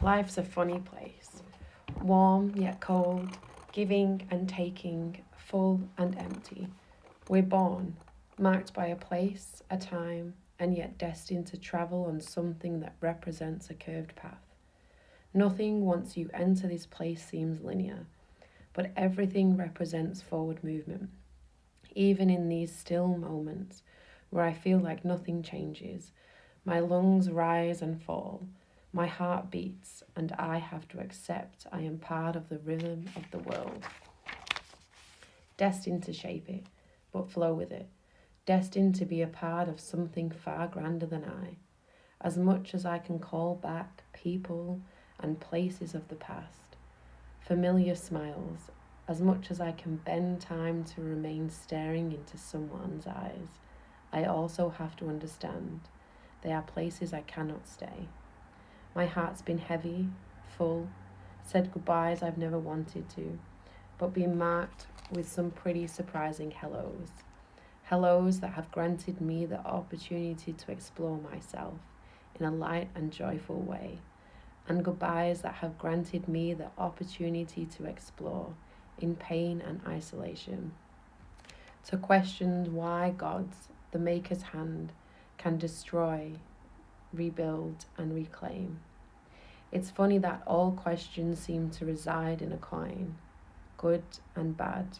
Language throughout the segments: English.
Life's a funny place. Warm yet cold, giving and taking, full and empty. We're born, marked by a place, a time, and yet destined to travel on something that represents a curved path. Nothing once you enter this place seems linear, but everything represents forward movement. Even in these still moments where I feel like nothing changes, my lungs rise and fall, my heart beats, and I have to accept I am part of the rhythm of the world, destined to shape it, but flow with it, destined to be a part of something far grander than I. As much as I can call back people and places of the past, familiar smiles, as much as I can bend time to remain staring into someone's eyes, I also have to understand they are places I cannot stay. My heart's been heavy, full, said goodbyes I've never wanted to, but been marked with some pretty surprising hellos. Hellos that have granted me the opportunity to explore myself in a light and joyful way, and goodbyes that have granted me the opportunity to explore in pain and isolation, to question why God's, the Maker's hand, can destroy, rebuild, and reclaim. It's funny that all questions seem to reside in a coin, good and bad,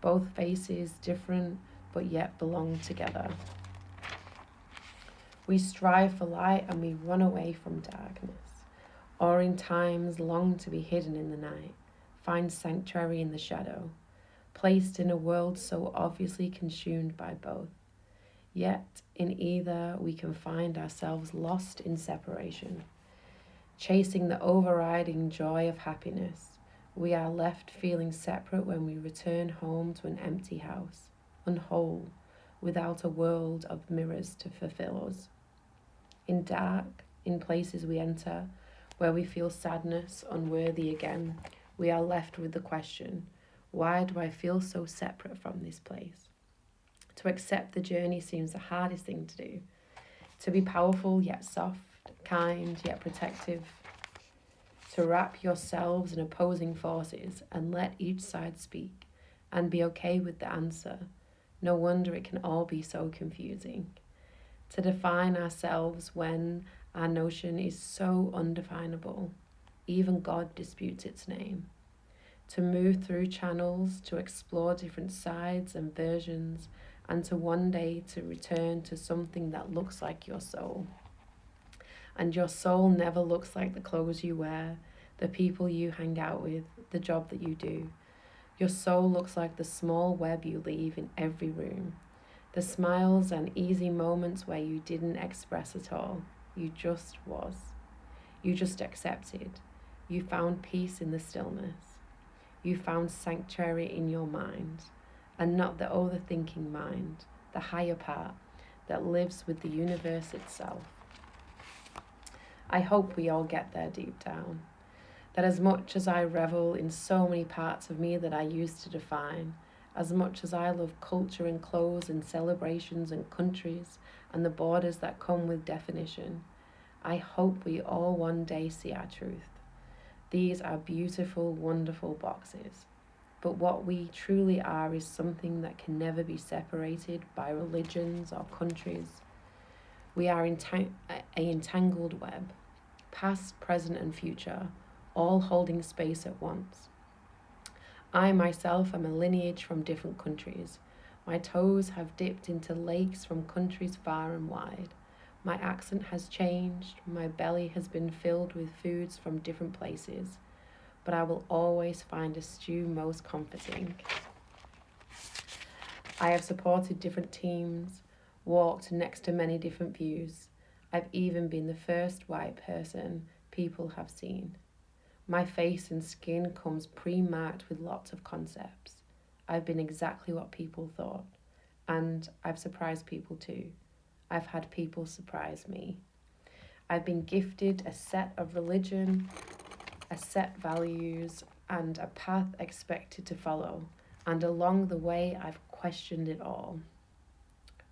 both faces different but yet belong together. We strive for light and we run away from darkness, or in times long to be hidden in the night, find sanctuary in the shadow, placed in a world so obviously consumed by both. Yet, in either, we can find ourselves lost in separation. Chasing the overriding joy of happiness, we are left feeling separate when we return home to an empty house, unwhole, without a world of mirrors to fulfill us. In dark, in places we enter, where we feel sadness, unworthy again, we are left with the question, why do I feel so separate from this place? To accept the journey seems the hardest thing to do. To be powerful yet soft, kind yet protective. To wrap yourselves in opposing forces and let each side speak and be okay with the answer. No wonder it can all be so confusing. To define ourselves when our notion is so undefinable, even God disputes its name. To move through channels, to explore different sides and versions, and to one day to return to something that looks like your soul. And your soul never looks like the clothes you wear, the people you hang out with, the job that you do. Your soul looks like the small web you leave in every room, the smiles and easy moments where you didn't express at all. You just was. You just accepted. You found peace in the stillness. You found sanctuary in your mind, and not the overthinking mind, the higher part that lives with the universe itself. I hope we all get there deep down. That as much as I revel in so many parts of me that I used to define, as much as I love culture and clothes and celebrations and countries and the borders that come with definition, I hope we all one day see our truth. These are beautiful, wonderful boxes. But what we truly are is something that can never be separated by religions or countries. We are a entangled web, past, present, and future, all holding space at once. I myself am a lineage from different countries. My toes have dipped into lakes from countries far and wide. My accent has changed, my belly has been filled with foods from different places, but I will always find a stew most comforting. I have supported different teams, walked next to many different views. I've even been the first white person people have seen. My face and skin comes pre-marked with lots of concepts. I've been exactly what people thought, and I've surprised people too. I've had people surprise me. I've been gifted a set of religion, a set values, and a path expected to follow, and along the way I've questioned it all.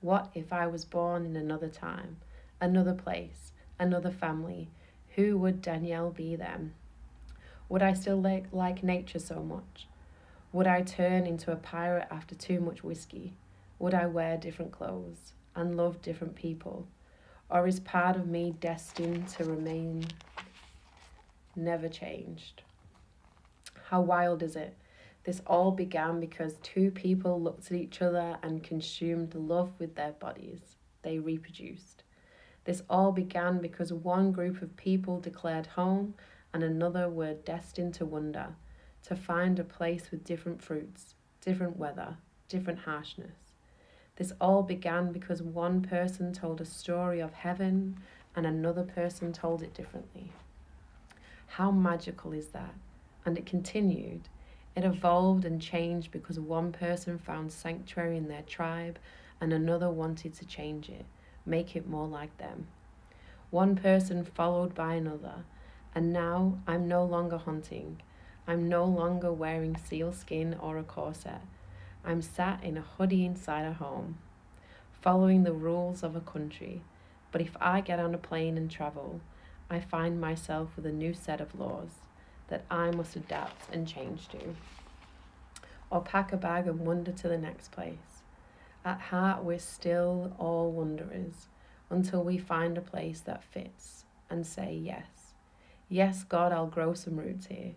What if I was born in another time, another place, another family, Who would Danielle be then? Would I still like nature so much? Would I turn into a pirate after too much whiskey? Would I wear different clothes and love different people? Or is part of me destined to remain never changed? How wild is it? This all began because two people looked at each other and consumed love with their bodies. They reproduced. This all began because one group of people declared home and another were destined to wander, to find a place with different fruits, different weather, different harshness. This all began because one person told a story of heaven and another person told it differently. How magical is that? And it continued. It evolved and changed because one person found sanctuary in their tribe and another wanted to change it, make it more like them. One person followed by another, and now I'm no longer hunting. I'm no longer wearing sealskin or a corset. I'm sat in a hoodie inside a home, following the rules of a country. But if I get on a plane and travel, I find myself with a new set of laws that I must adapt and change to, or pack a bag and wander to the next place. At heart, we're still all wanderers until we find a place that fits and say yes. Yes, God, I'll grow some roots here.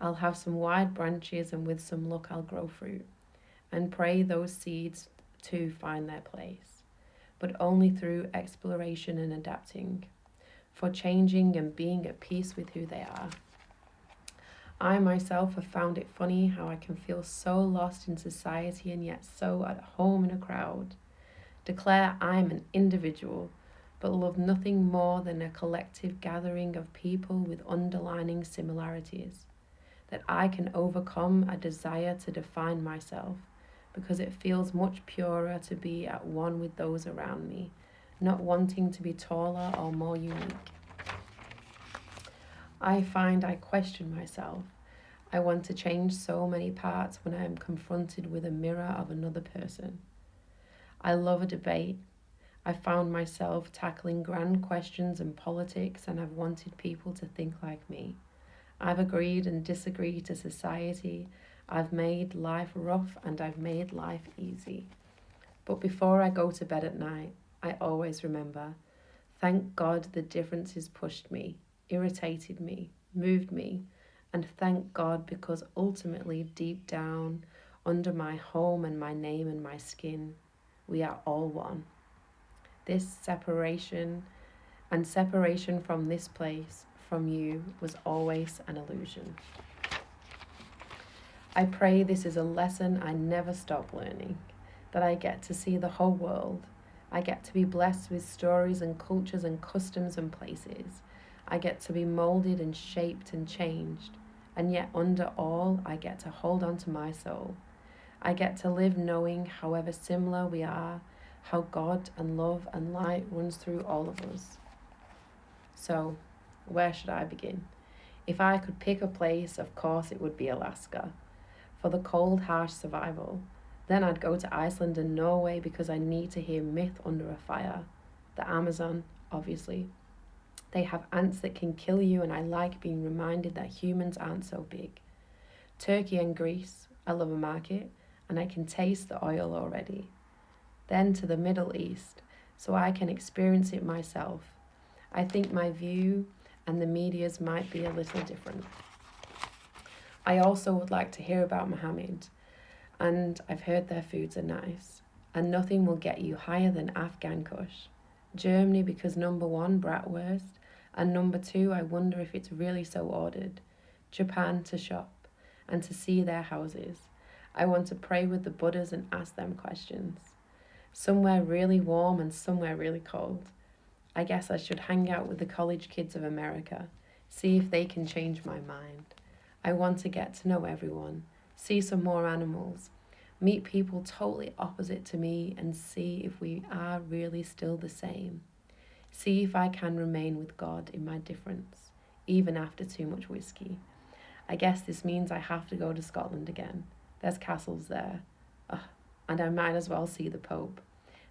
I'll have some wide branches, and with some luck, I'll grow fruit. And pray those seeds to find their place, but only through exploration and adapting, for changing and being at peace with who they are. I myself have found it funny how I can feel so lost in society and yet so at home in a crowd. Declare I'm an individual, but love nothing more than a collective gathering of people with underlying similarities. That I can overcome a desire to define myself, because it feels much purer to be at one with those around me, not wanting to be taller or more unique. I find I question myself. I want to change so many parts when I am confronted with a mirror of another person. I love a debate. I found myself tackling grand questions in politics, and I've wanted people to think like me. I've agreed and disagreed to society. I've made life rough and I've made life easy. But before I go to bed at night, I always remember, thank God the differences pushed me, irritated me, moved me, and thank God because ultimately deep down, under my home and my name and my skin, we are all one. This separation from this place, from you, was always an illusion. I pray this is a lesson I never stop learning, that I get to see the whole world. I get to be blessed with stories and cultures and customs and places. I get to be molded and shaped and changed. And yet under all, I get to hold on to my soul. I get to live knowing, however similar we are, how God and love and light runs through all of us. So, where should I begin? If I could pick a place, of course it would be Alaska, for the cold, harsh survival. Then I'd go to Iceland and Norway because I need to hear myth under a fire. The Amazon, obviously. They have ants that can kill you, and I like being reminded that humans aren't so big. Turkey and Greece, I love a market, and I can taste the oil already. Then to the Middle East, so I can experience it myself. I think my view and the media's might be a little different. I also would like to hear about Mohammed, and I've heard their foods are nice, and nothing will get you higher than Afghan Kush. Germany because number 1, bratwurst, and number 2, I wonder if it's really so ordered. Japan to shop, and to see their houses. I want to pray with the Buddhas and ask them questions. Somewhere really warm and somewhere really cold. I guess I should hang out with the college kids of America, see if they can change my mind. I want to get to know everyone, see some more animals, meet people totally opposite to me, and see if we are really still the same. See if I can remain with God in my difference, even after too much whiskey. I guess this means I have to go to Scotland again. There's castles there. And I might as well see the Pope.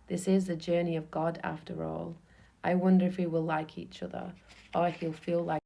This is the journey of God after all. I wonder if we will like each other, or he'll feel like